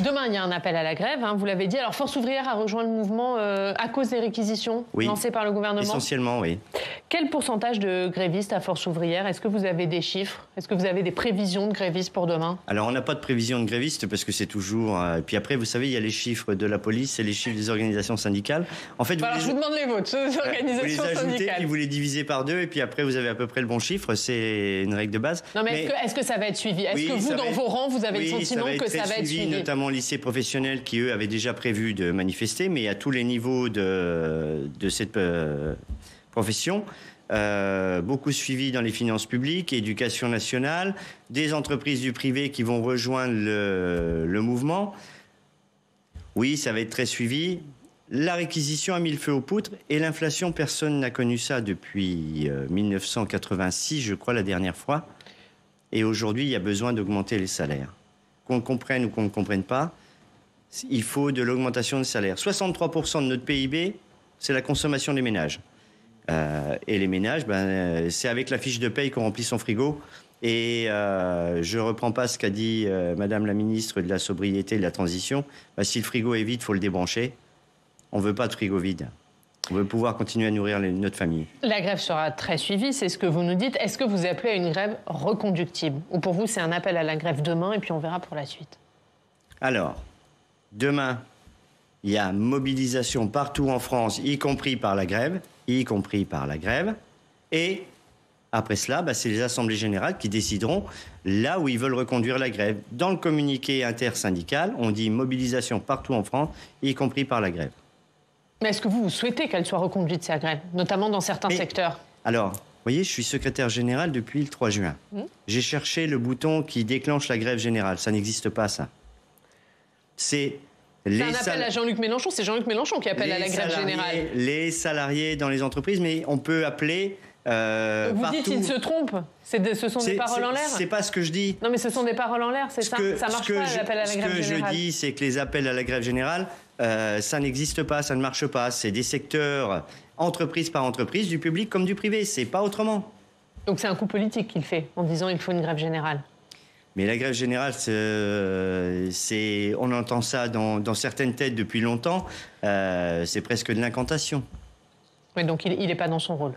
Demain, il y a un appel à la grève, hein, vous l'avez dit. Alors, Force ouvrière a rejoint le mouvement à cause des réquisitions lancées par le gouvernement. Essentiellement, oui. Quel pourcentage de grévistes à Force ouvrière? Est-ce que vous avez des chiffres? Est-ce que vous avez des prévisions de grévistes pour demain? Alors, on n'a pas de prévision de grévistes parce que c'est toujours... Et puis après, vous savez, il y a les chiffres de la police et les chiffres des organisations syndicales. En fait, alors, je vous demande les vôtres, les organisations vous les ajoutez, syndicales. Puis vous les divisez par 2 et puis après, vous avez à peu près le bon chiffre. C'est une règle de base. Non, mais est-ce que ça va être suivi? Est-ce que vous, dans vos rangs, vous avez le sentiment que ça va être suivi? Notamment lycées professionnels qui, eux, avaient déjà prévu de manifester, mais à tous les niveaux de cette profession. Beaucoup suivi dans les finances publiques, éducation nationale, des entreprises du privé qui vont rejoindre le mouvement. Oui, ça va être très suivi. La réquisition a mis le feu aux poutres et l'inflation, personne n'a connu ça depuis 1986, je crois, la dernière fois. Et aujourd'hui, il y a besoin d'augmenter les salaires. Qu'on le comprenne ou qu'on ne le comprenne pas, il faut de l'augmentation des salaires. 63% de notre PIB, c'est la consommation des ménages. Et les ménages, c'est avec la fiche de paye qu'on remplit son frigo. Et je ne reprends pas ce qu'a dit Madame la ministre de la Sobriété et de la Transition. Si le frigo est vide, il faut le débrancher. On ne veut pas de frigo vide. On veut pouvoir continuer à nourrir notre famille. La grève sera très suivie, c'est ce que vous nous dites. Est-ce que vous appelez à une grève reconductible? Ou pour vous, c'est un appel à la grève demain et puis on verra pour la suite? Alors, demain, il y a mobilisation partout en France, y compris par la grève. Et après cela, c'est les assemblées générales qui décideront là où ils veulent reconduire la grève. Dans le communiqué intersyndical, on dit mobilisation partout en France, y compris par la grève. Mais est-ce que vous souhaitez qu'elle soit reconduite, cette grève, notamment dans certains secteurs? Alors, vous voyez, je suis secrétaire général depuis le 3 juin. J'ai cherché le bouton qui déclenche la grève générale. Ça n'existe pas, ça. C'est un appel à Jean-Luc Mélenchon. C'est Jean-Luc Mélenchon qui appelle à la grève générale. Les salariés dans les entreprises, mais on peut appeler... vous dites qu'il se trompe. Ce sont des paroles en l'air. C'est pas ce que je dis. Non, mais ce sont des paroles en l'air, c'est ça. Ça marche pas, l'appel à la grève générale. Ce que je dis, c'est que les appels à la grève générale, ça n'existe pas, ça ne marche pas. C'est des secteurs, entreprise par entreprise, du public comme du privé. C'est pas autrement. Donc c'est un coup politique qu'il fait en disant il faut une grève générale. Mais la grève générale, on entend ça dans certaines têtes depuis longtemps. C'est presque de l'incantation. Oui, donc il n'est pas dans son rôle.